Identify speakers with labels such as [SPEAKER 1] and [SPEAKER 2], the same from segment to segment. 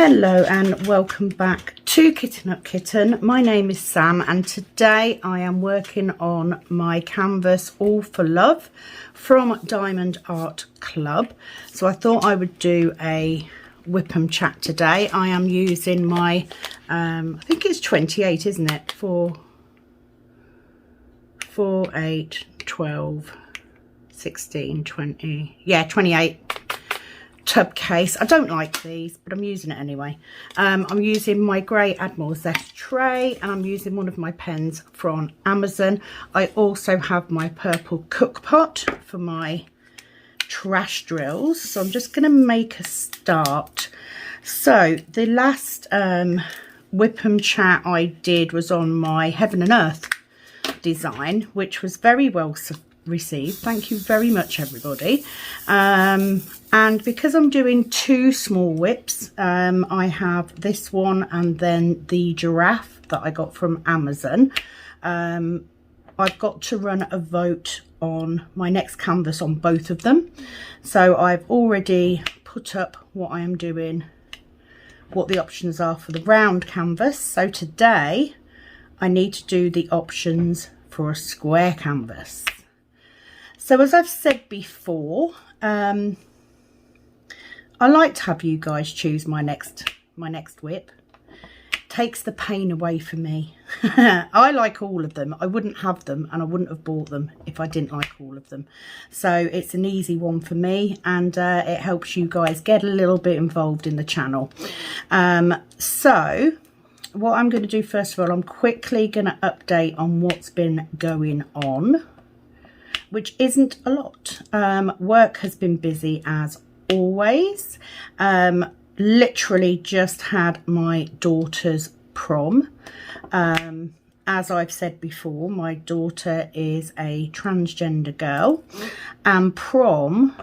[SPEAKER 1] Hello and welcome back to Kitten Up Kitten. My name is Sam and today I am working on my canvas All for Love from Diamond Art Club. So I thought I would do a Whipham chat today. I am using my, I think it's 28, isn't it? 4, 8, 12, 16, 20, yeah, 28. Tub case. I don't like these, but I'm using it anyway. I'm using my grey Admiral Zest tray and I'm using one of my pens from Amazon. I also have my purple cook pot for my trash drills. So I'm just going to make a start. So the last Whipham chat I did was on my Heaven and Earth design, which was very well received. Thank you very much, everybody. And because I'm doing two small whips, I have this one and then the giraffe that I got from Amazon. I've got to run a vote on my next canvas on both of them. So I've already put up what I am doing, what the options are for the round canvas. So today I need to do the options for a square canvas. So as I've said before, I like to have you guys choose my next whip. Takes the pain away from me. I like all of them. I wouldn't have them and I wouldn't have bought them if I didn't like all of them. So it's an easy one for me and it helps you guys get a little bit involved in the channel. So what I'm going to do first of all, I'm quickly going to update on what's been going on, which isn't a lot. Work has been busy as always. Literally just had my daughter's prom. As I've said before, my daughter is a transgender girl and prom,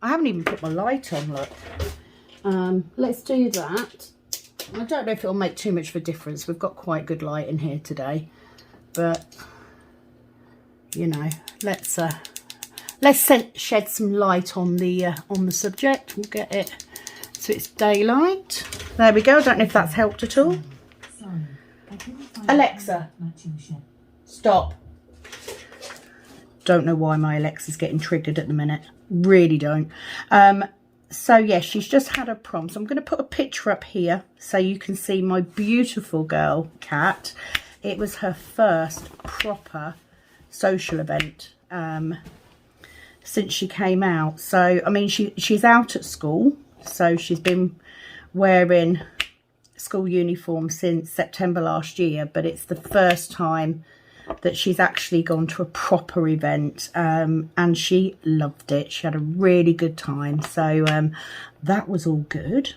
[SPEAKER 1] I haven't even put my light on, look. Let's do that. I don't know if it'll make too much of a difference. We've got quite good light in here today, but you know, let's shed some light on the subject. We'll get it so it's daylight. There we go. I don't know if that's helped at all. Alexa, stop. Don't know why my Alexa's getting triggered at the minute. Really don't. So yeah, she's just had her prom. So I'm going to put a picture up here so you can see my beautiful girl Cat. It was her first proper social event since she came out. So I mean she's out at school, so she's been wearing school uniform since September last year, but it's the first time that she's actually gone to a proper event, and she loved it. She had a really good time, so that was all good.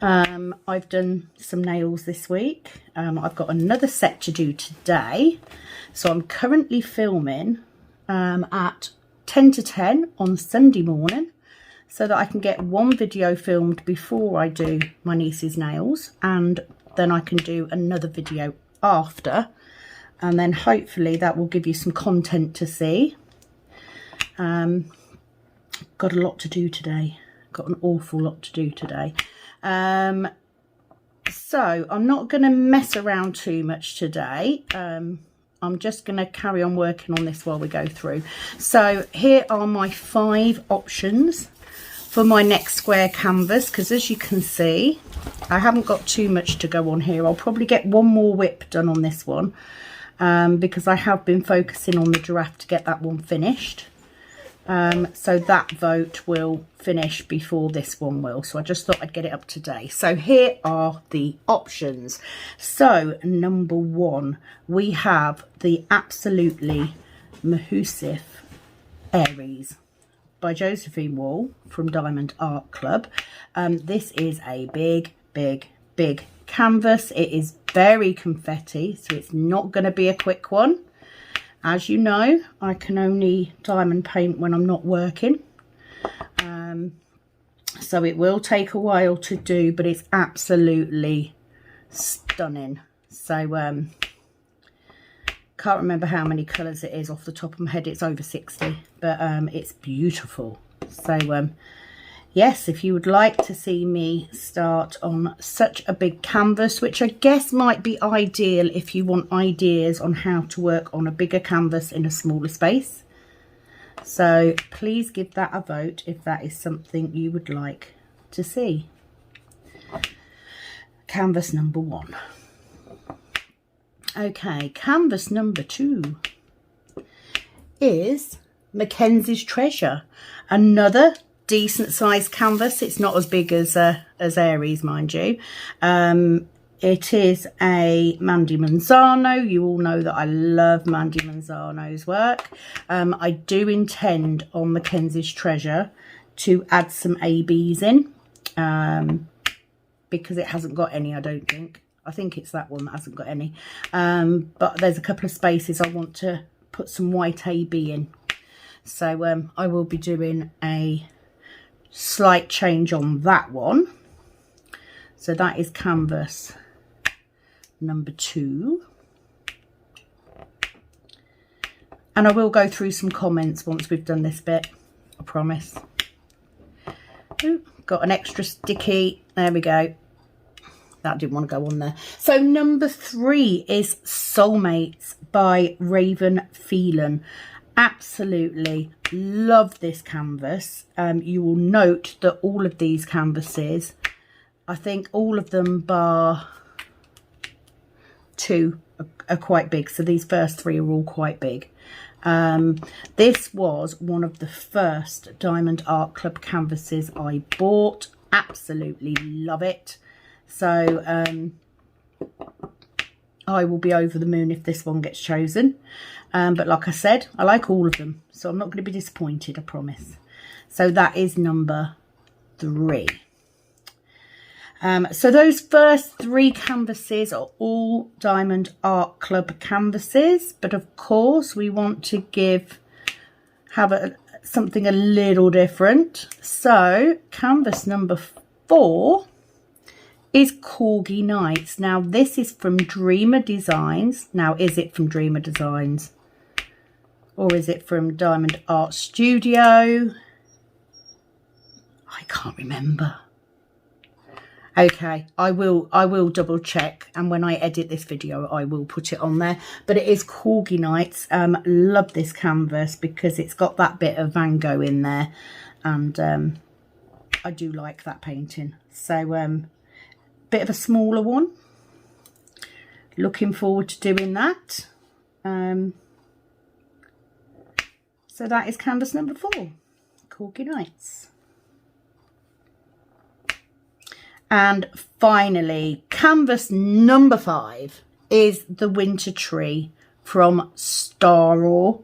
[SPEAKER 1] I've done some nails this week. I've got another set to do today, so I'm currently filming at 10 to 10 on Sunday morning so that I can get one video filmed before I do my niece's nails, and then I can do another video after, and then hopefully that will give you some content to see. Got a lot to do today. Got an awful lot to do today. So I'm not going to mess around too much today. I'm just going to carry on working on this while we go through. So here are my 5 options for my next square canvas, because as you can see, I haven't got too much to go on here. I'll probably get one more whip done on this one, because I have been focusing on the giraffe to get that one finished. So that vote will finish before this one will. So I just thought I'd get it up today. So here are the options. So number 1, we have the absolutely Mahusif Aries by Josephine Wall from Diamond Art Club. This is a big canvas. It is very confetti, so it's not going to be a quick one. As you know, I can only diamond paint when I'm not working, so it will take a while to do, but it's absolutely stunning. So can't remember how many colours it is off the top of my head. It's over 60, but it's beautiful. So yes, if you would like to see me start on such a big canvas, which I guess might be ideal if you want ideas on how to work on a bigger canvas in a smaller space. So please give that a vote if that is something you would like to see. Canvas number 1. Okay, canvas number 2 is Mackenzie's Treasure. Another decent sized canvas. It's not as big as Aries, mind you. It is a Mandy Manzano. You all know that I love Mandy Manzano's work. I do intend on Mackenzie's Treasure to add some ABs in, because it hasn't got any, I don't think. I think it's that one that hasn't got any. But there's a couple of spaces I want to put some white AB in. So I will be doing a slight change on that one. So that is canvas number 2. And I will go through some comments once we've done this bit, I promise. Ooh, got an extra sticky. There we go. That didn't want to go on there. So number 3 is Soulmates by Raven Phelan. Absolutely love this canvas. You will note that all of these canvases, I think all of them bar 2 are quite big. So these first 3 are all quite big. This was one of the first Diamond Art Club canvases I bought. Absolutely love it. So I will be over the moon if this one gets chosen. But like I said, I like all of them, so I'm not going to be disappointed, I promise. So that is number 3. So those first 3 canvases are all Diamond Art Club canvases, but of course we want to have something a little different. So canvas number 4 is Corgi Nights. Now this is from Dreamer Designs. Now is it from Dreamer Designs or is it from Diamond Art Studio? I can't remember. Okay, I will double check, and when I edit this video I will put it on there. But it is Corgi Nights. Love this canvas because it's got that bit of Van Gogh in there, and I do like that painting. So bit of a smaller one. Looking forward to doing that. So that is canvas number 4, Corgi Nights. And finally, canvas number 5 is the Winter Tree from Starraw.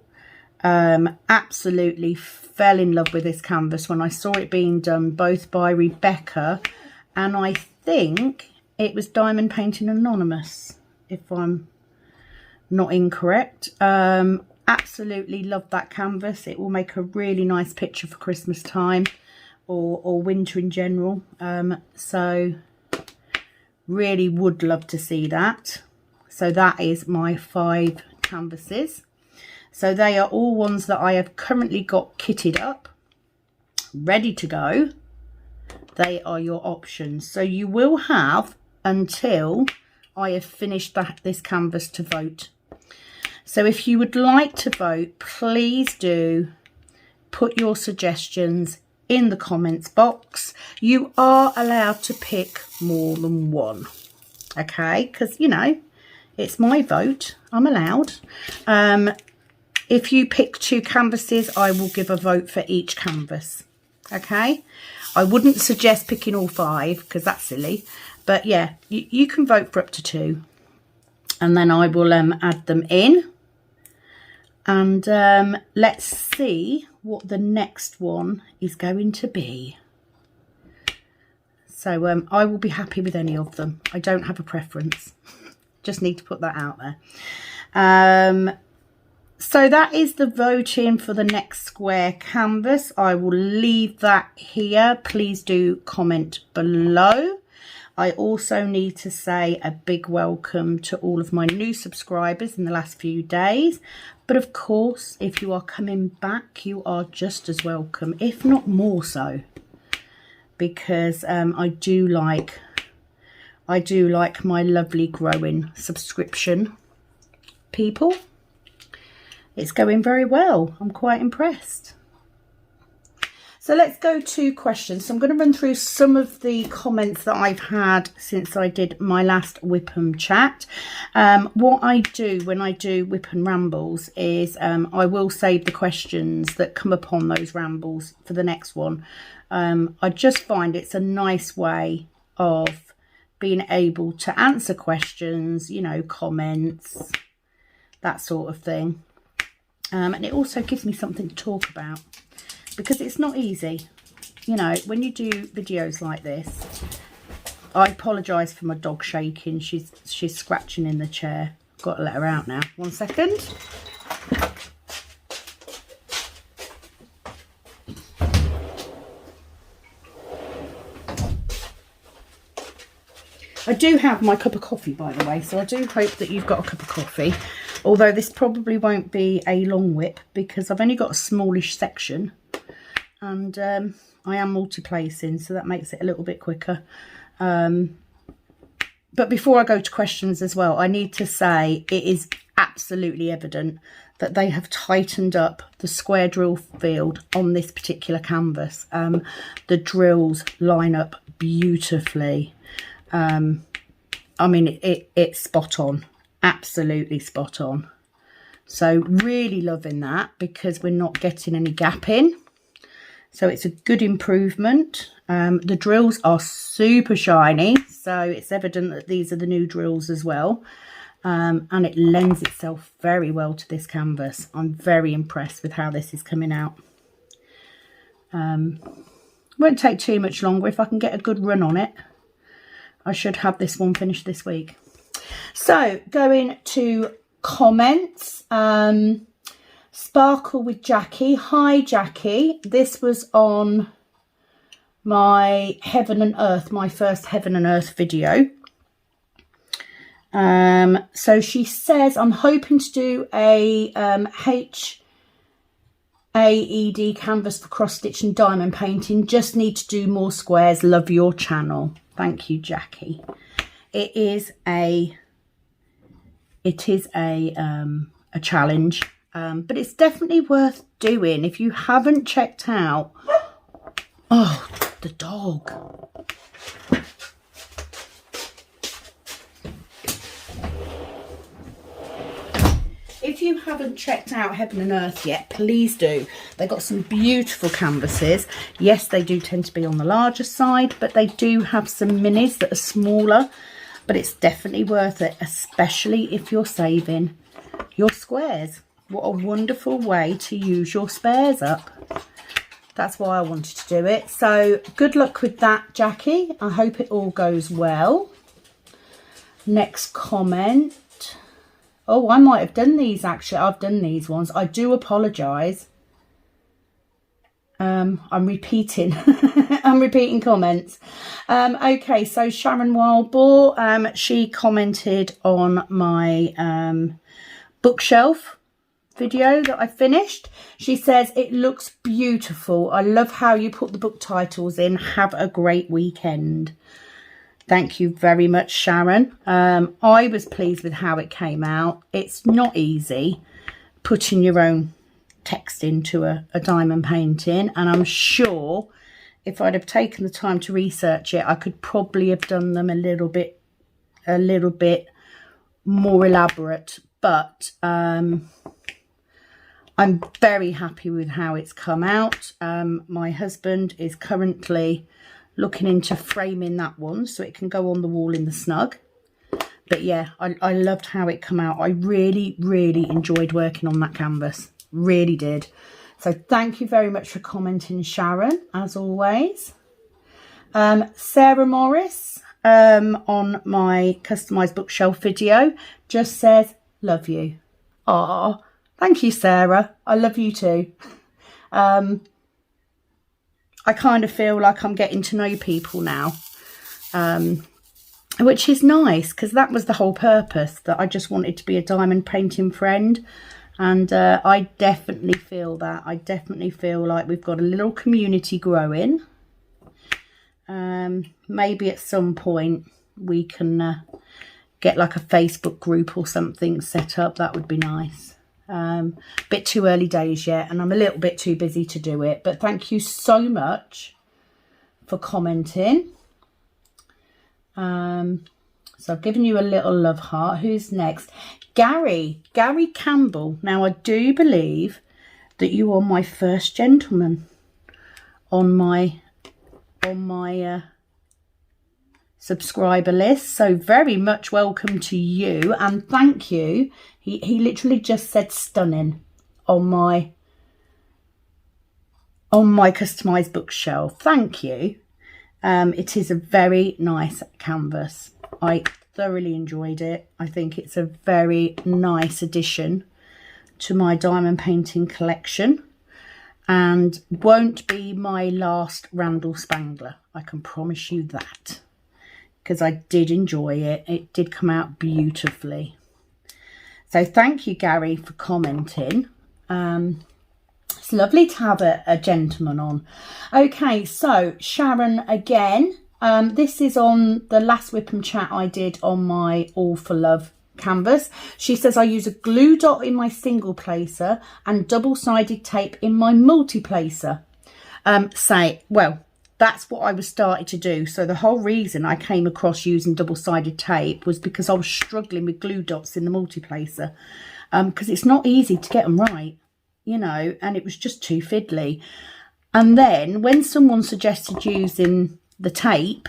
[SPEAKER 1] Absolutely fell in love with this canvas when I saw it being done both by Rebecca and I think it was Diamond Painting Anonymous, if I'm not incorrect. Absolutely love that canvas. It will make a really nice picture for Christmas time. Or winter in general. So really would love to see that. So that is my 5 canvases. So they are all ones that I have currently got kitted up, ready to go. They are your options. So you will have until I have finished this canvas to vote. So if you would like to vote, please do put your suggestions in the comments box. You are allowed to pick more than one, okay, because you know it's my vote, I'm allowed. If you pick 2 canvases, I will give a vote for each canvas, okay. I wouldn't suggest picking all 5 because that's silly, but yeah, you can vote for up to 2 and then I will add them in. And let's see what the next one is going to be. So I will be happy with any of them. I don't have a preference. Just need to put that out there. So that is the voting for the next square canvas. I will leave that here. Please do comment below. I also need to say a big welcome to all of my new subscribers in the last few days. But of course, if you are coming back, you are just as welcome, if not more so. because I do like my lovely growing subscription people. It's going very well. I'm quite impressed. So let's go to questions. So I'm going to run through some of the comments that I've had since I did my last Whipham chat. What I do when I do Whipham rambles is I will save the questions that come upon those rambles for the next one. I just find it's a nice way of being able to answer questions, you know, comments, that sort of thing. And it also gives me something to talk about, because it's not easy, you know, when you do videos like this. I apologise for my dog shaking. She's scratching in the chair. Got to let her out now. 1 second. I do have my cup of coffee, by the way, so I do hope that you've got a cup of coffee. Although this probably won't be a long whip because I've only got a smallish section. And I am multiplacing, so that makes it a little bit quicker. But before I go to questions as well, I need to say it is absolutely evident that they have tightened up the square drill field on this particular canvas. The drills line up beautifully. I mean, it's spot on, absolutely spot on. So really loving that, because we're not getting any gap in. So it's a good improvement. The drills are super shiny, so it's evident that these are the new drills as well. And it lends itself very well to this canvas. I'm very impressed with how this is coming out. Won't take too much longer. If I can get a good run on it, I should have this one finished this week. So going to comments. Sparkle with Jackie. Hi Jackie. This was on my Heaven and Earth, my first Heaven and Earth video. So she says, I'm hoping to do a HAED canvas for cross stitch and diamond painting. Just need to do more squares. Love your channel. Thank you, Jackie. It is a challenge. But it's definitely worth doing. If you haven't checked out, oh, the dog. If you haven't checked out Heaven and Earth yet, please do. They've got some beautiful canvases. Yes, they do tend to be on the larger side, but they do have some minis that are smaller. But it's definitely worth it, especially if you're saving your squares. What a wonderful way to use your spares up. That's why I wanted to do it. So good luck with that, Jackie. I hope it all goes well. Next comment. Oh, I might have done these actually. I've done these ones. I do apologise. I'm repeating. I'm repeating comments. Okay, so Sharon Wildboar, she commented on my bookshelf video that I finished. She says, it looks beautiful. I love how you put the book titles in. Have a great weekend. Thank you very much, Sharon. I was pleased with how it came out. It's not easy putting your own text into a diamond painting, and I'm sure if I'd have taken the time to research it, I could probably have done them a little bit more elaborate. But I'm very happy with how it's come out. My husband is currently looking into framing that one so it can go on the wall in the snug. But yeah, I loved how it come out. I really, really enjoyed working on that canvas. Really did. So thank you very much for commenting, Sharon, as always. Sarah Morris on my customised bookshelf video just says, love you. Aww. Thank you, Sarah. I love you too. I kind of feel like I'm getting to know people now, which is nice, because that was the whole purpose, that I just wanted to be a diamond painting friend. And I definitely feel that. I definitely feel like we've got a little community growing. Maybe at some point we can get like a Facebook group or something set up. That would be nice. Bit too early days yet, and I'm a little bit too busy to do it. But thank you so much for commenting. So I've given you a little love heart. Who's next? Gary Campbell. Now I do believe that you are my first gentleman on my subscriber list, so very much welcome to you, and thank you. He literally just said stunning on my customized bookshelf. Thank you. It is a very nice canvas. I thoroughly enjoyed it. I think it's a very nice addition to my diamond painting collection, and won't be my last Randall Spangler. I can promise you that, because I did enjoy it. It did come out beautifully. So thank you, Gary, for commenting. It's lovely to have a gentleman on. Okay, so Sharon again. This is on the last Whip and Chat I did on my All for Love canvas. She says, I use a glue dot in my single placer and double-sided tape in my multi-placer. Well, that's what I was starting to do. So the whole reason I came across using double-sided tape was because I was struggling with glue dots in the multi-placer, because it's not easy to get them right, you know, and it was just too fiddly. And then when someone suggested using the tape,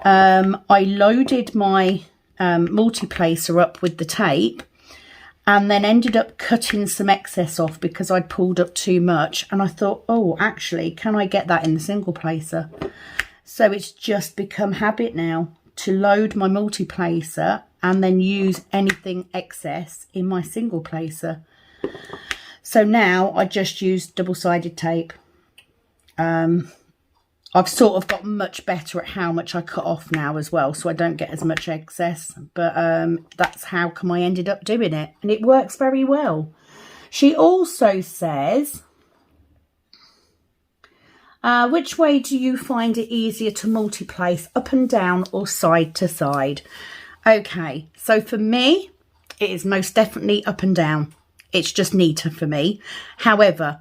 [SPEAKER 1] I loaded my multi-placer up with the tape, and then ended up cutting some excess off because I'd pulled up too much, and I thought, oh, actually, can I get that in the single placer? So it's just become habit now to load my multi-placer and then use anything excess in my single placer. So now I just use double-sided tape. I've sort of got much better at how much I cut off now as well, so I don't get as much excess. But that's how come I ended up doing it, and it works very well. She also says, which way do you find it easier to multi-place, up and down or side to side? Okay, so for me, it is most definitely up and down. It's just neater for me. However,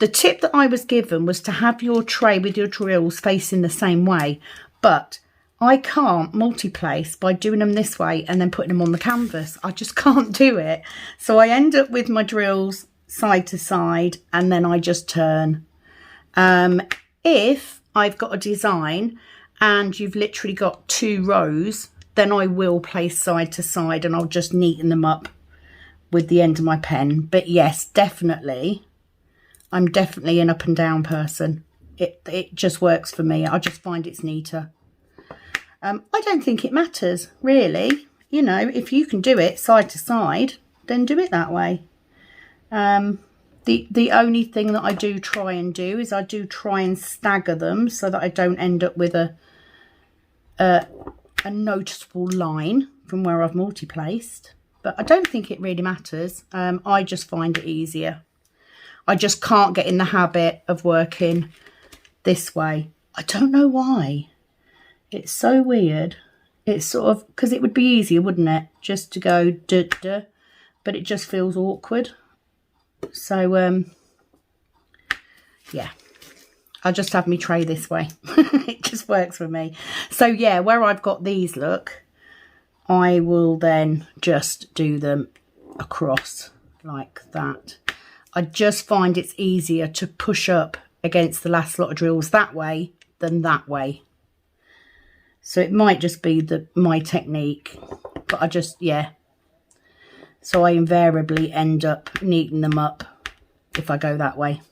[SPEAKER 1] the tip that I was given was to have your tray with your drills facing the same way, but I can't multi-place by doing them this way and then putting them on the canvas. I just can't do it. So I end up with my drills side to side, and then I just turn. If I've got a design and you've literally got 2 rows, then I will place side to side, and I'll just neaten them up with the end of my pen. But yes, definitely, I'm definitely an up and down person. It just works for me. I just find it's neater. I don't think it matters, really. You know, if you can do it side to side, then do it that way. The only thing that I do try and do is I do try and stagger them so that I don't end up with a noticeable line from where I've multi-placed. But I don't think it really matters. I just find it easier. I just can't get in the habit of working this way. I don't know why. It's so weird. It's sort of, because it would be easier, wouldn't it? Just to go duh, but it just feels awkward. So, yeah. I'll just have me tray this way. It just works for me. So, yeah, where I've got these, look, I will then just do them across like that. I just find it's easier to push up against the last lot of drills that way than that way. So it might just be my technique, but I just, yeah. So I invariably end up neatening them up if I go that way.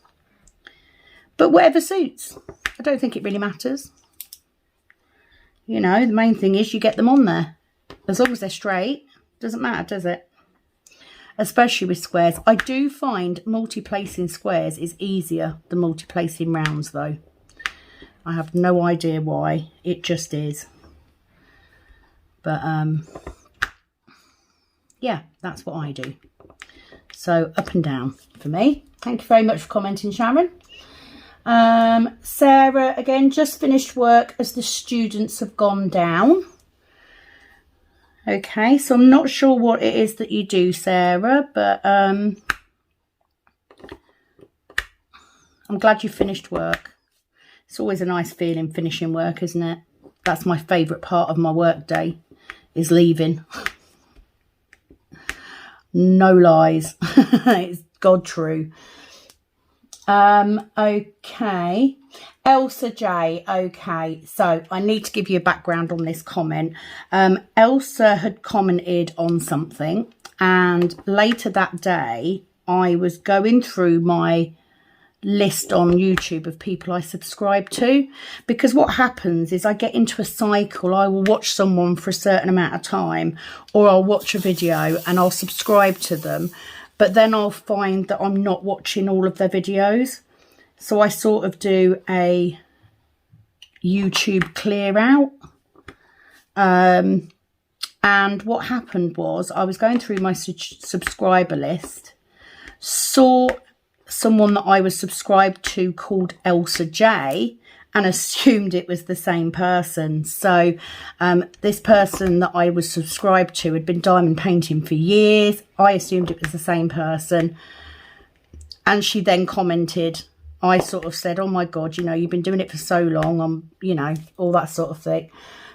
[SPEAKER 1] But whatever suits. I don't think it really matters. You know, the main thing is you get them on there. As long as they're straight, doesn't matter, does it? Especially with squares. I do find multi-placing squares is easier than multi-placing rounds, though. I have no idea why. It just is. But, yeah, that's what I do. So, up and down for me. Thank you very much for commenting, Sharon. Sarah, again, just finished work as the students have gone down. Okay, so I'm not sure what it is that you do, Sarah, but I'm glad you finished work. It's always a nice feeling finishing work, isn't it? That's my favourite part of my work day, is leaving. No lies. It's God true. Okay. Elsa J. Okay, so I need to give you a background on this comment. Elsa had commented on something, and later that day I was going through my list on YouTube of people I subscribe to, because what happens is I get into a cycle. I will watch someone for a certain amount of time, or I'll watch a video and I'll subscribe to them, but then I'll find that I'm not watching all of their videos. So I sort of do a YouTube clear out. And what happened was I was going through my subscriber list, saw someone that I was subscribed to called Elsa J, and assumed it was the same person. So this person that I was subscribed to had been diamond painting for years. I assumed it was the same person. And she then commented, I sort of said, oh my God, you know, you've been doing it for so long, you know, all that sort of thing.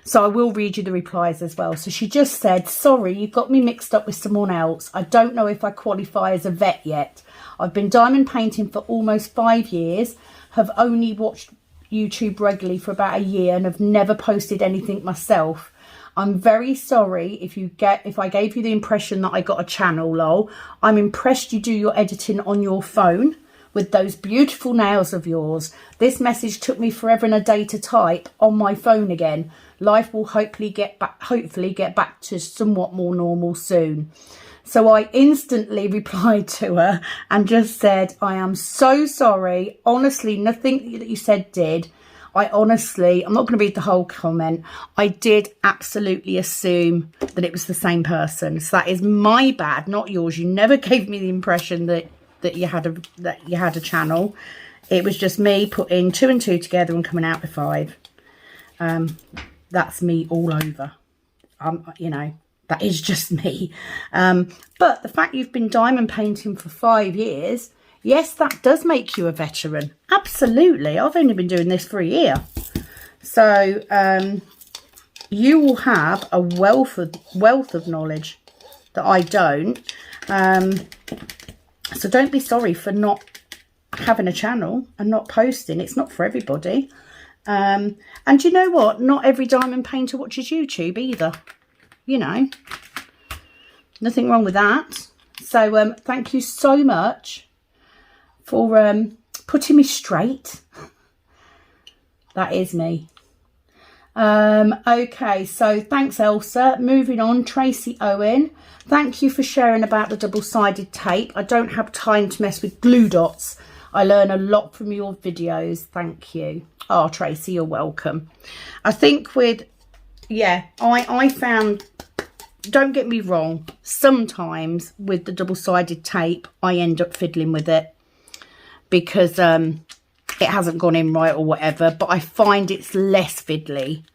[SPEAKER 1] So I will read you the replies as well. So she just said, sorry, you've got me mixed up with someone else. I don't know if I qualify as a vet yet. I've been diamond painting for almost 5 years, have only watched YouTube regularly for about a year, and have never posted anything myself. I'm very sorry if I gave you the impression that I got a channel, lol. I'm impressed you do your editing on your phone with those beautiful nails of yours. This message took me forever and a day to type on my phone again. Life will hopefully get back to somewhat more normal soon. So I instantly replied to her and just said, I am so sorry. Honestly, nothing that you said did. I'm not going to read the whole comment. I did absolutely assume that it was the same person. So that is my bad, not yours. You never gave me the impression that you had a channel. It was just me putting 2 and 2 together and coming out with 5. That's me all over. You know, that is just me. But the fact you've been diamond painting for 5 years, yes, that does make you a veteran. Absolutely. I've only been doing this for a year. So you will have a wealth of knowledge that I don't. So don't be sorry for not having a channel and not posting. It's not for everybody. And you know what? Not every diamond painter watches YouTube either. You know, nothing wrong with that. So thank you so much for putting me straight. That is me. Okay, so thanks, Elsa. Moving on, Tracy Owen. Thank you for sharing about the double-sided tape. I don't have time to mess with glue dots. I learn a lot from your videos. Thank you. Oh, Tracy, you're welcome. I think I found, don't get me wrong, sometimes with the double-sided tape, I end up fiddling with it because it hasn't gone in right or whatever, but I find it's less fiddly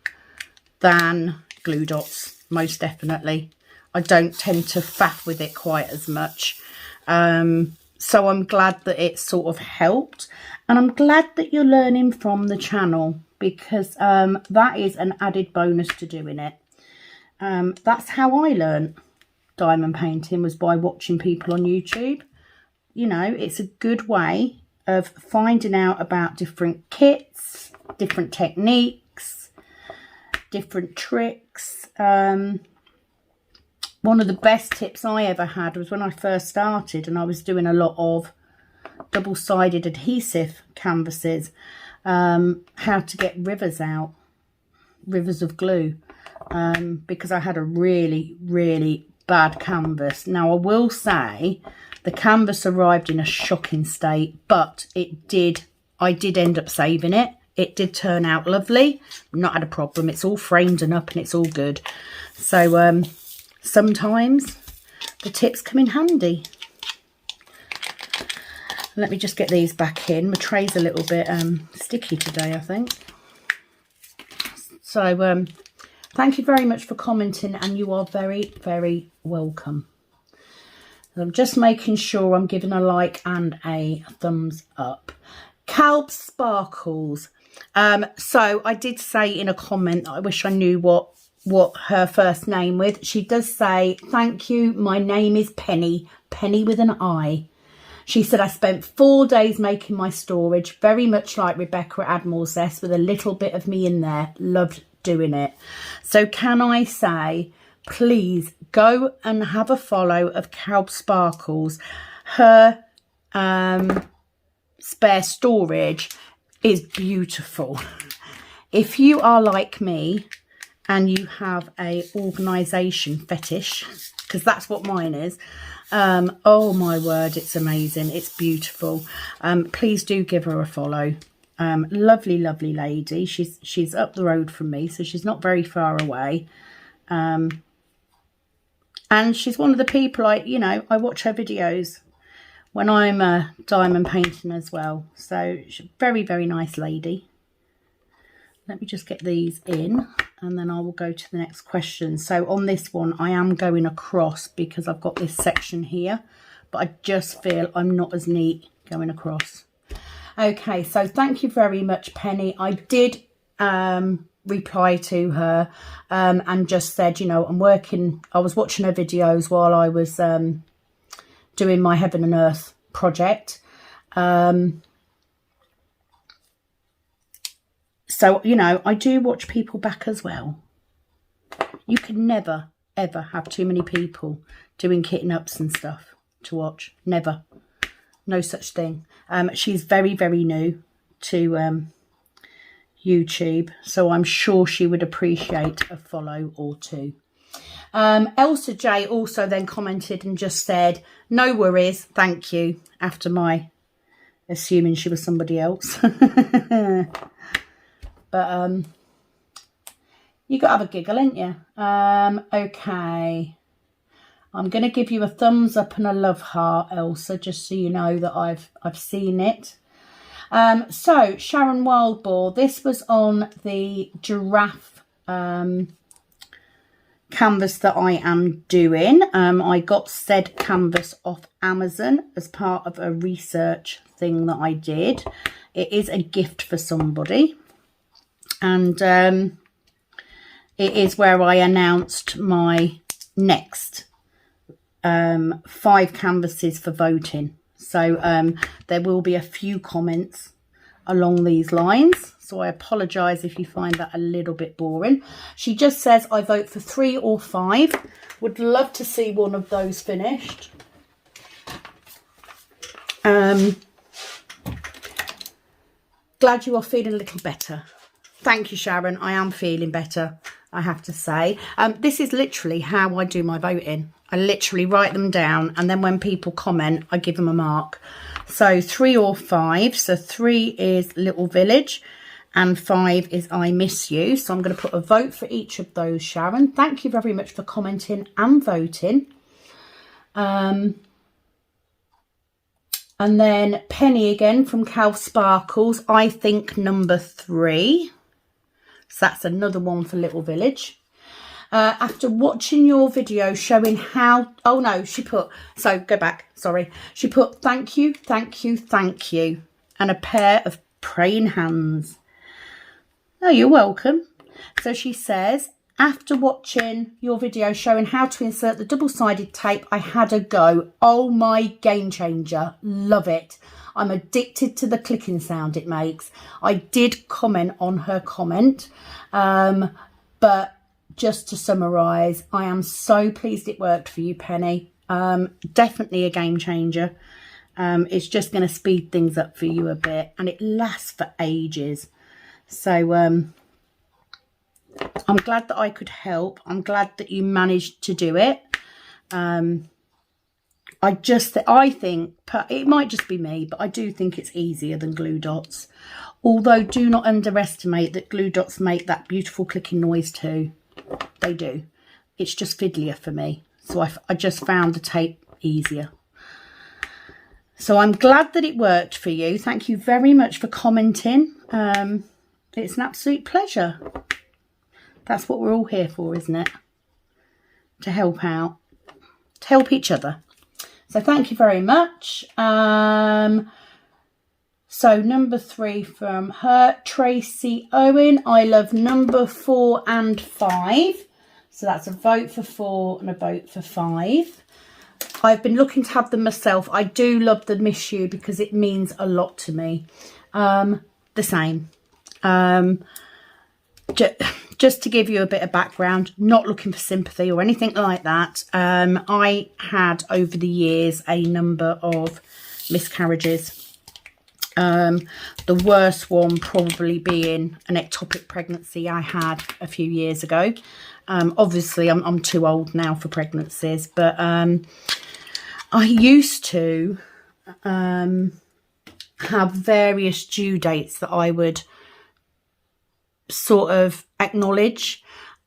[SPEAKER 1] than glue dots, most definitely. I don't tend to faff with it quite as much. So I'm glad that it sort of helped, and I'm glad that you're learning from the channel, because that is an added bonus to doing it. That's how I learned diamond painting, was by watching people on YouTube. You know, it's a good way of finding out about different kits, different techniques, different tricks. One of the best tips I ever had was when I first started and I was doing a lot of double-sided adhesive canvases, how to get rivers out, rivers of glue, because I had a really, really bad canvas. Now, I will say the canvas arrived in a shocking state, but I did end up saving it. It did turn out lovely. Not had a problem. It's all framed and up and it's all good. So sometimes the tips come in handy. Let me just get these back in. My tray's a little bit sticky today, I think. So thank you very much for commenting, and you are very, very welcome. I'm just making sure I'm giving a like and a thumbs up. Calb Sparkles. So I did say in a comment that I wish I knew what her first name was. She does say, thank you, my name is Penny. Penny with an I. She said, I spent 4 days making my storage, very much like Rebecca at Admiral Zest, with a little bit of me in there. Loved doing it. So can I say, please go and have a follow of Calb Sparkles. Her spare storage is beautiful. If you are like me and you have a organisation fetish, because that's what mine is, oh my word, it's amazing, it's beautiful. Please do give her a follow. Lovely lady. She's up the road from me, so she's not very far away. And she's one of the people I watch her videos when I'm diamond painting as well. So she's a very, very nice lady. Let me just get these in, and then I will go to the next question. So on this one, I am going across because I've got this section here, but I just feel I'm not as neat going across. Okay, so thank you very much, Penny. I did reply to her and just said, I was watching her videos while I was doing my Heaven and Earth project. So, I do watch people back as well. You can never, ever have too many people doing kitten ups and stuff to watch. Never. No such thing. She's very, very new to YouTube, so I'm sure she would appreciate a follow or two. Elsa J also then commented and just said, no worries, thank you, after my assuming she was somebody else. But you got to have a giggle, ain't you? Okay. I'm going to give you a thumbs up and a love heart, Elsa, just so you know that I've seen it. So, Sharon Wildboar, this was on the giraffe canvas that I am doing. I got said canvas off Amazon as part of a research thing that I did. It is a gift for somebody. And it is where I announced my next 5 canvases for voting. So there will be a few comments along these lines. So I apologise if you find that a little bit boring. She just says, I vote for 3 or 5. Would love to see one of those finished. Glad you are feeling a little better. Thank you, Sharon. I am feeling better, I have to say. This is literally how I do my voting. I literally write them down, and then when people comment, I give them a mark. So 3 or 5. So 3 is Little Village and 5 is I Miss You. So I'm going to put a vote for each of those, Sharon. Thank you very much for commenting and voting. And then Penny again from Calb Sparkles. I think number 3. So that's another one for Little Village. After watching your video showing how... Oh, no, she put... So, go back. Sorry. She put, thank you, thank you, thank you. And a pair of praying hands. Oh, you're welcome. So, she says, after watching your video showing how to insert the double-sided tape, I had a go. Oh, my game changer. Love it. I'm addicted to the clicking sound it makes. I did comment on her comment, but just to summarise, I am so pleased it worked for you, Penny. Definitely a game changer. It's just going to speed things up for you a bit, and it lasts for ages. So I'm glad that I could help. I'm glad that you managed to do it. I think, it might just be me, but I do think it's easier than glue dots. Although do not underestimate that glue dots make that beautiful clicking noise too. They do. It's just fiddlier for me. So I just found the tape easier. So I'm glad that it worked for you. Thank you very much for commenting. It's an absolute pleasure. That's what we're all here for, isn't it? To help out, to help each other. So thank you very much. So number 3 from her, Tracy Owen. I love number 4 and 5. So that's a vote for 4 and a vote for 5. I've been looking to have them myself. I do love the Miss You because it means a lot to me. The same. Just to give you a bit of background, not looking for sympathy or anything like that. I had over the years a number of miscarriages. The worst one probably being an ectopic pregnancy I had a few years ago. Obviously, I'm too old now for pregnancies, but I used to have various due dates that I would sort of acknowledge,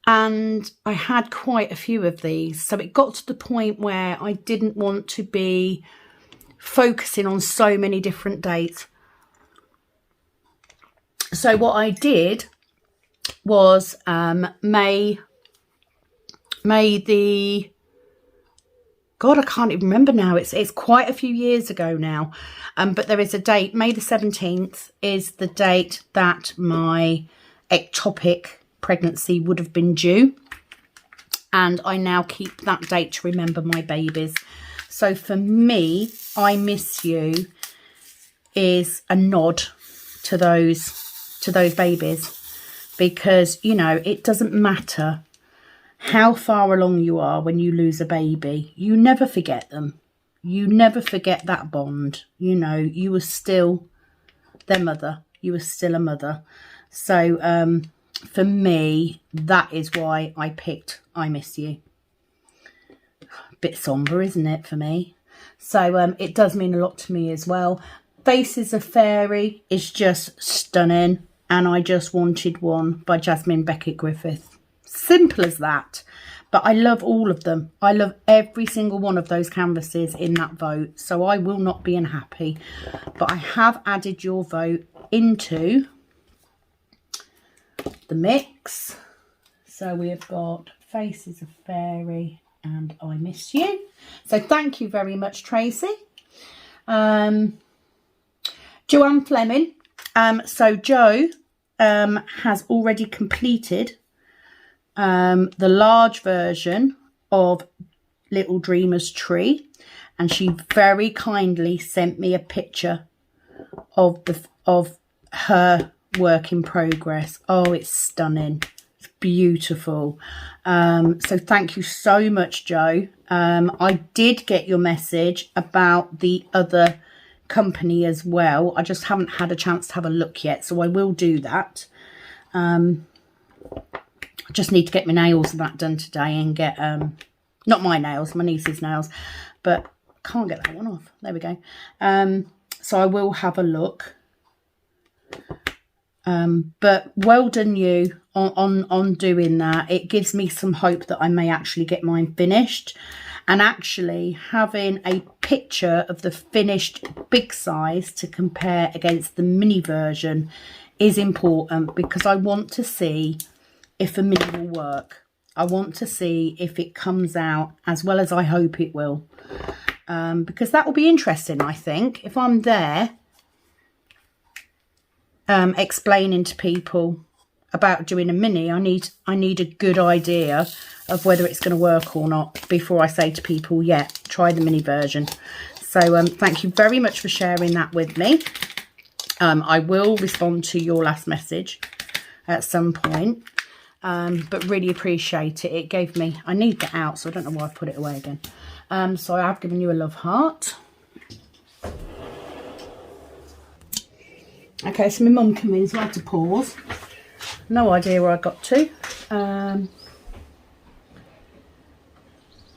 [SPEAKER 1] and I had quite a few of these. So it got to the point where I didn't want to be focusing on so many different dates. So what I did was May the... God, I can't even remember now. It's quite a few years ago now. But there is a date. May the 17th is the date that my ectopic pregnancy would have been due. And I now keep that date to remember my babies. So for me, I Miss You is a nod to those babies. Because, you know, it doesn't matter how far along you are when you lose a baby. You never forget them. You never forget that bond. You know, you were still their mother. You were still a mother. So for me, that is why I picked I Miss You. A bit somber, isn't it, for me? So it does mean a lot to me as well. Faces of Fairy is just stunning. And I just wanted one by Jasmine Beckett Griffith. Simple as that. But I love all of them. I love every single one of those canvases in that vote. So I will not be unhappy. But I have added your vote into the mix. So we have got Faces of Fairy and I Miss You. So thank you very much, Tracy. Joanne Fleming. So Jo has already completed the large version of Little Dreamer's Tree, and she very kindly sent me a picture of her work in progress. Oh, it's stunning. It's beautiful. So thank you so much, Jo. I did get your message about the other company as well. I just haven't had a chance to have a look yet, so I will do that. I just need to get my nails and that done today and get not my nails, my niece's nails, but can't get that one off. There we go. So I will have a look. But well done you on doing that. It gives me some hope that I may actually get mine finished. And actually having a picture of the finished big size to compare against the mini version is important, because I want to see if a mini will work. I want to see if it comes out as well as I hope it will. Because that will be interesting, I think. If I'm there explaining to people about doing a mini, I need a good idea of whether it's going to work or not before I say to people, yeah, try the mini version. So thank you very much for sharing that with me. I will respond to your last message at some point, but really appreciate it. It gave me, I need that out, so I don't know why I put it away again. So I have given you a love heart. Okay, so my mum came in, so I had to pause. No idea where I got to.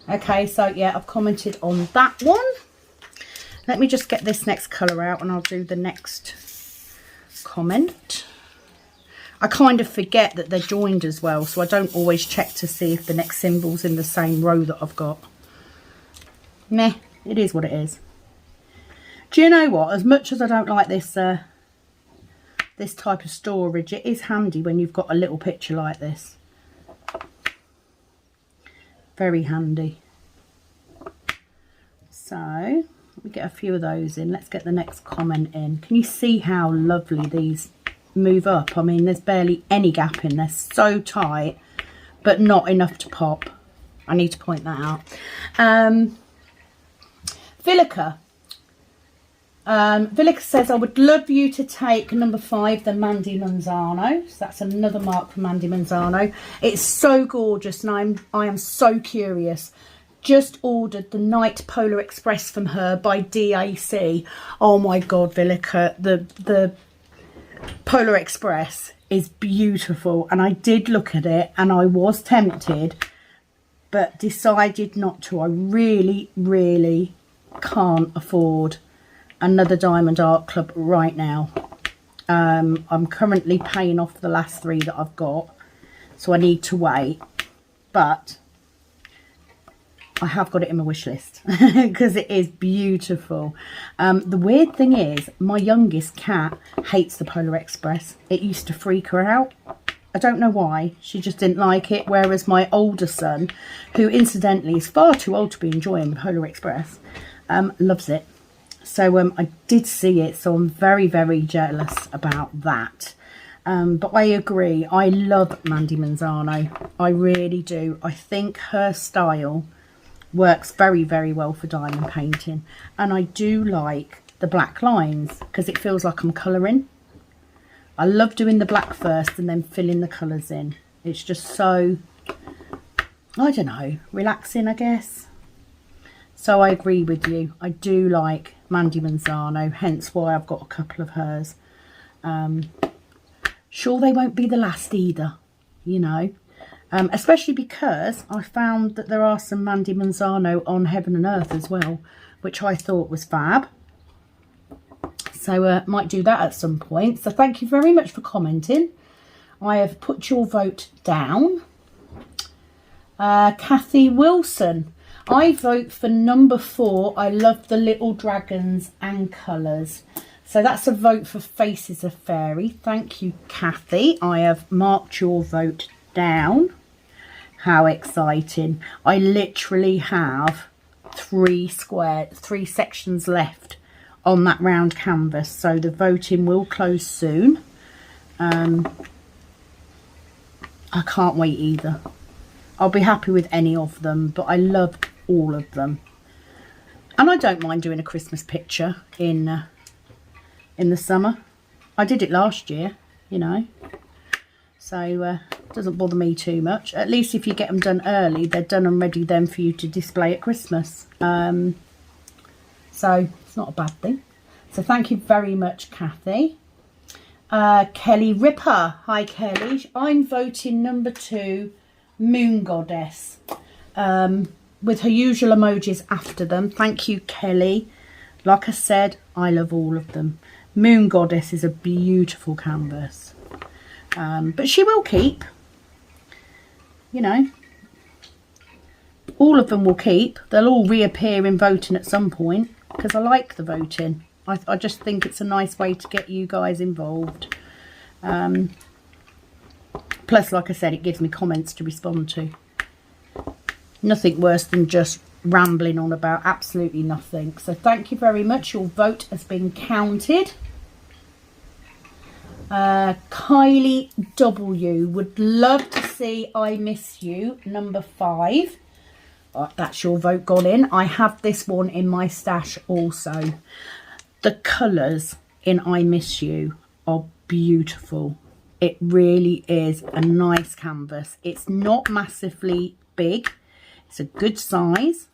[SPEAKER 1] Okay, so yeah, I've commented on that one. Let me just get this next colour out and I'll do the next comment. I kind of forget that they're joined as well, so I don't always check to see if the next symbol's in the same row that I've got. Meh, it is what it is. Do you know what? As much as I don't like this this type of storage, it is handy when you've got a little picture like this. Very handy. So we get a few of those in. Let's get the next comment in. Can you see how lovely these move up? I mean, there's barely any gap in. They're so tight, but not enough to pop. I need to point that out. Villica. Villica says, I would love you to take number 5, the Mandy Manzano. So that's another mark for Mandy Manzano. It's so gorgeous, and I am so curious. Just ordered the Night Polar Express from her by DAC. Oh my God, Villica, the Polar Express is beautiful, and I did look at it and I was tempted, but decided not to. I really can't afford another Diamond Art Club right now. I'm currently paying off the last 3 that I've got, so I need to wait, but I have got it in my wish list because it is beautiful. The weird thing is, my youngest cat hates the Polar Express. It used to freak her out. I don't know why. She just didn't like it. Whereas my older son, who incidentally is far too old to be enjoying the Polar Express, loves it. So I did see it, so I'm very jealous about that. But I agree. I love Mandy Manzano. I really do. I think her style works very well for diamond painting, and I do like the black lines because it feels like I'm colouring. I love doing the black first and then filling the colours in. It's just so, I don't know, relaxing, I guess. So I agree with you. I do like Mandy Manzano, hence why I've got a couple of hers. Sure, they won't be the last either, you know. Especially because I found that there are some Mandy Manzano on Heaven and Earth as well, which I thought was fab. So might do that at some point. So thank you very much for commenting. I have put your vote down. Kathy Wilson. I vote for number 4. I love the little dragons and colours. So that's a vote for Faces of Fairy. Thank you, Kathy. I have marked your vote down. How exciting. I literally have 3 sections left on that round canvas. So the voting will close soon. I can't wait either. I'll be happy with any of them, but I love all of them. And I don't mind doing a Christmas picture in the summer. I did it last year, you know. So it doesn't bother me too much. At least if you get them done early, they're done and ready then for you to display at Christmas. So it's not a bad thing. So thank you very much, Kathy. Kelly Ripper. Hi, Kelly. I'm voting number 2, Moon Goddess. With her usual emojis after them. Thank you, Kelly. Like I said, I love all of them. Moon Goddess is a beautiful canvas. But she will keep, you know, all of them will keep. They'll all reappear in voting at some point because I like the voting. I just think it's a nice way to get you guys involved. Plus, like I said, it gives me comments to respond to. Nothing worse than just rambling on about absolutely nothing. So thank you very much. Your vote has been counted. Kylie W would love to see I Miss You, number 5. That's your vote gone in. I have this one in my stash also. The colours in I Miss You are beautiful. It really is a nice canvas. It's not massively big. It's a good size.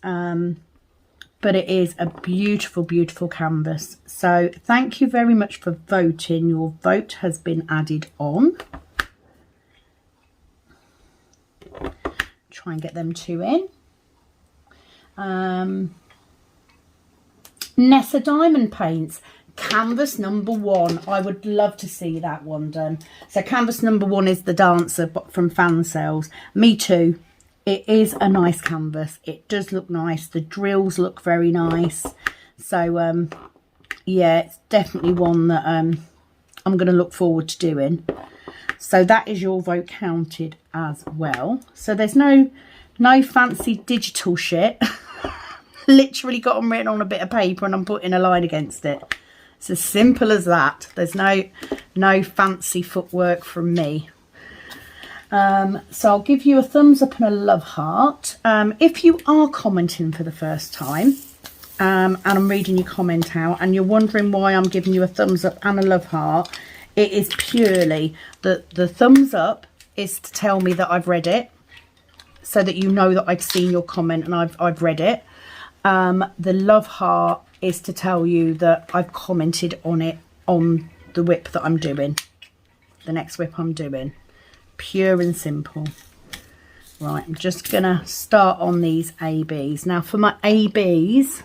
[SPEAKER 1] But it is a beautiful canvas. So thank you very much for voting. Your vote has been added on. Try and get them 2 in. Nessa Diamond Paints, canvas number 1. I would love to see that one done. So canvas number 1 is the Dancer from Fan Sales. Me too. It is a nice canvas. It does look nice. The drills look very nice. So yeah, it's definitely one that I'm going to look forward to doing. So that is your vote counted as well. So there's no fancy digital shit. Literally got them written on a bit of paper and I'm putting a line against it. It's as simple as that. There's no fancy footwork from me. So I'll give you a thumbs up and a love heart. If you are commenting for the first time, and I'm reading your comment out and you're wondering why I'm giving you a thumbs up and a love heart, it is purely that the thumbs up is to tell me that I've read it, so that you know that I've seen your comment and I've read it. The love heart is to tell you that I've commented on it on the whip that I'm doing, the next whip I'm doing. Pure and simple. Right, I'm just gonna start on these ABs. Now for my ABs,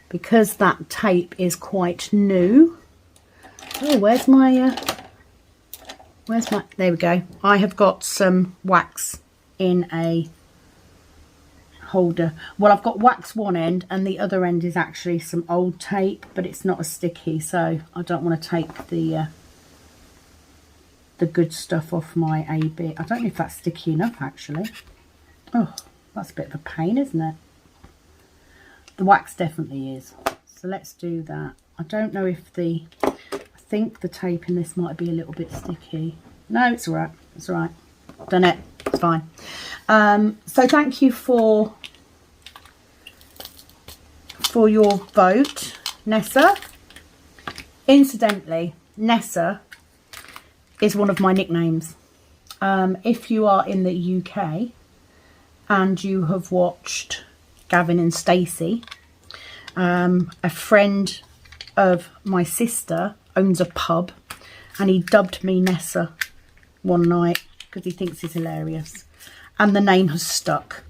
[SPEAKER 1] because that tape is quite new. Oh, where's my there we go. I have got some wax in a holder. Well, I've got wax one end and the other end is actually some old tape, but it's not as sticky, so I don't want to take the good stuff off my AB. I don't know if that's sticky enough actually. Oh, that's a bit of a pain, isn't it? The wax definitely is. So let's do that. I don't know if I think the tape in this might be a little bit sticky. No, it's all right. It's all right. Done it. It's fine. So thank you for your vote, Nessa. Incidentally, Nessa is one of my nicknames. If you are in the UK and you have watched Gavin and Stacey, a friend of my sister owns a pub and he dubbed me Nessa one night because he thinks it's hilarious, and the name has stuck.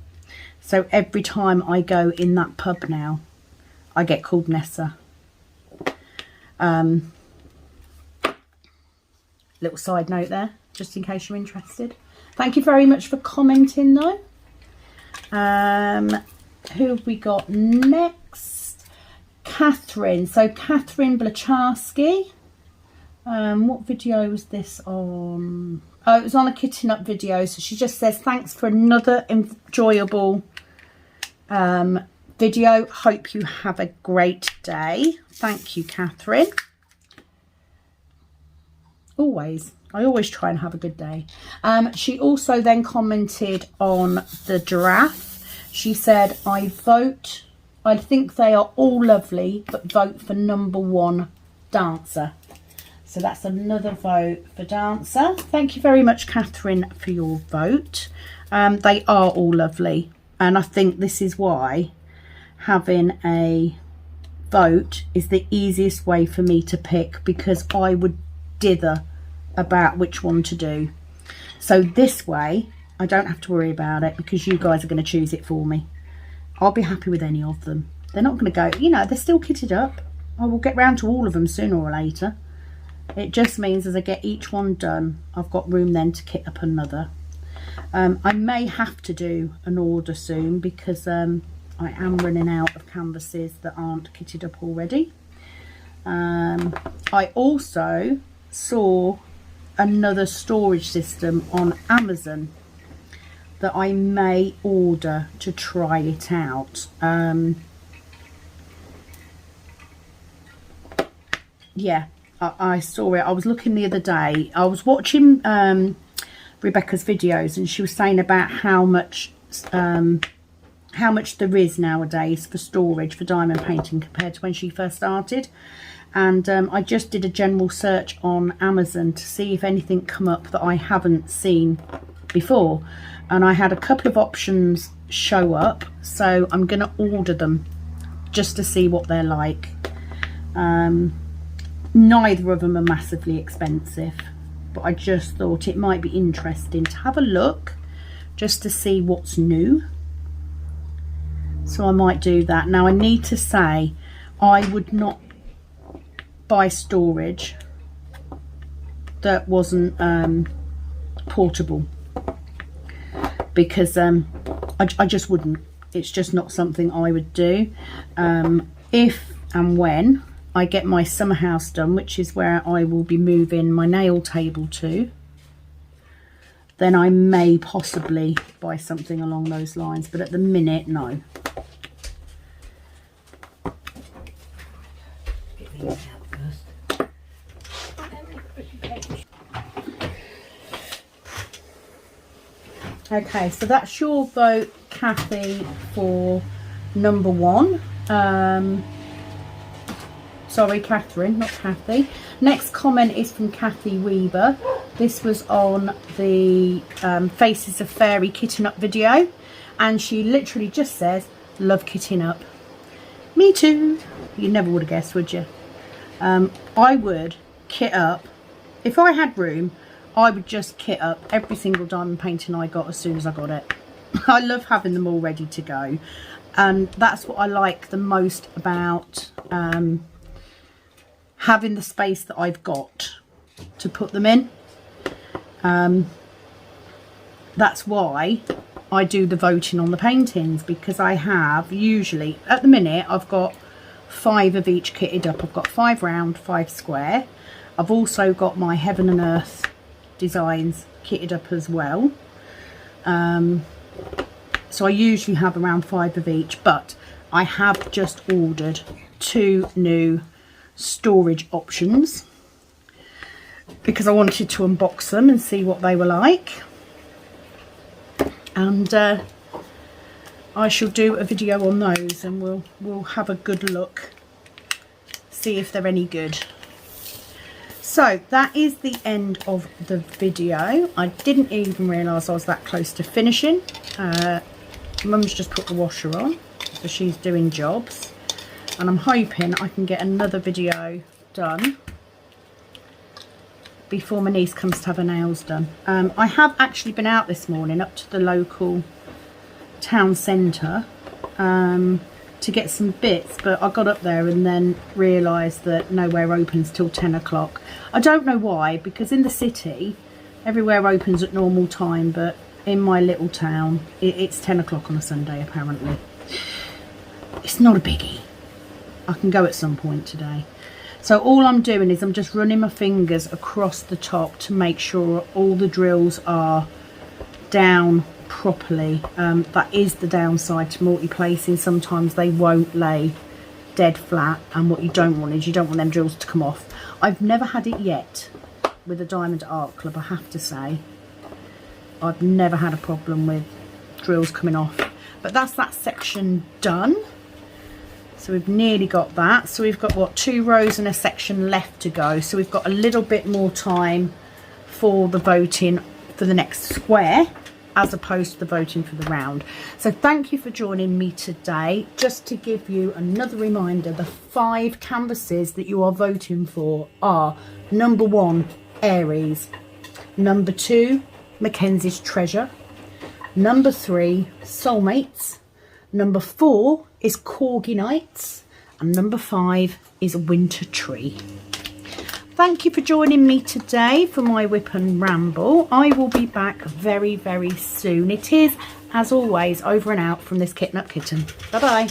[SPEAKER 1] So every time I go in that pub now, I get called Nessa. Little side note there, just in case you're interested. Thank you very much for commenting though. Who have we got next? Catherine. So Catherine Blacharski. What video was this on? Oh, it was on a kitting up video. So she just says, thanks for another enjoyable video. Hope you have a great day. Thank you, Catherine. I always try and have a good day. She also then commented on the giraffe. She said, I think they are all lovely, but vote for #1 dancer. So that's another vote for dancer. Thank you very much, Catherine, for your vote. They are all lovely, and I think this is why having a vote is the easiest way for me to pick, because I would dither about which one to do. So this way I don't have to worry about it, because you guys are going to choose it for me. I'll be happy with any of them. They're not going to go, you know, they're still kitted up. I will get round to all of them sooner or later. It just means as I get each one done, I've got room then to kit up another. I may have to do an order soon, because I am running out of canvases that aren't kitted up already. I also saw another storage system on Amazon that I may order to try it out. Yeah, I saw it. I was looking the other day. I was watching Rebecca's videos, and she was saying about how much there is nowadays for storage for diamond painting compared to when she first started. And I just did a general search on Amazon to see if anything come up that I haven't seen before, and I had a couple of options show up, so I'm going to order them just to see what they're like. Neither of them are massively expensive, but I just thought it might be interesting to have a look just to see what's new, so I might do that. Now I need to say, I would not buy storage that wasn't portable, because I just wouldn't. It's just not something I would do. if and when I get my summer house done, which is where I will be moving my nail table to, then I may possibly buy something along those lines, but at the minute, no. Okay, so that's your vote, Kathy, for number 1. Sorry, Catherine, not Kathy. Next comment is from Kathy Weber. This was on the Faces of Fairy Kitten Up video, and she literally just says, love kitting up. Me too. You never would have guessed, would you? I would kit up. If I had room, I would just kit up every single diamond painting I got as soon as I got it. I love having them all ready to go. And that's what I like the most about having the space that I've got to put them in. That's why I do the voting on the paintings, because I have usually, at the minute, I've got 5 of each kitted up. I've got 5 round, 5 square. I've also got my Heaven and Earth designs kitted up as well. So I usually have around 5 of each, but I have just ordered 2 new storage options because I wanted to unbox them and see what they were like, and I shall do a video on those, and we'll have a good look, see if they're any good. So that is the end of the video. I didn't even realise I was that close to finishing. Mum's just put the washer on, so she's doing jobs, and I'm hoping I can get another video done before my niece comes to have her nails done. I have actually been out this morning up to the local town centre to get some bits, but I got up there and then realised that nowhere opens till 10 o'clock. I don't know why, because in the city everywhere opens at normal time, but in my little town it's 10 o'clock on a Sunday apparently. It's not a biggie. I can go at some point today. So all I'm doing is I'm just running my fingers across the top to make sure all the drills are down properly. That is the downside to multi-placing. Sometimes they won't lay dead flat, and what you don't want is you don't want them drills to come off. I've never had it yet with a Diamond Art Club, I have to say. I've never had a problem with drills coming off. But that's that section done. So we've nearly got that. So we've got, what, 2 rows and a section left to go. So we've got a little bit more time for the voting for the next square, as opposed to the voting for the round. So thank you for joining me today. Just to give you another reminder, the 5 canvases that you are voting for are: number 1, Aries; number 2, Mackenzie's Treasure; number 3, Soulmates; number 4 is Corgi Nights; and number 5 is Winter Tree. Thank you for joining me today for my whip and ramble. I will be back very, very soon. It is, as always, over and out from this Kitten Up Kitten. Bye bye.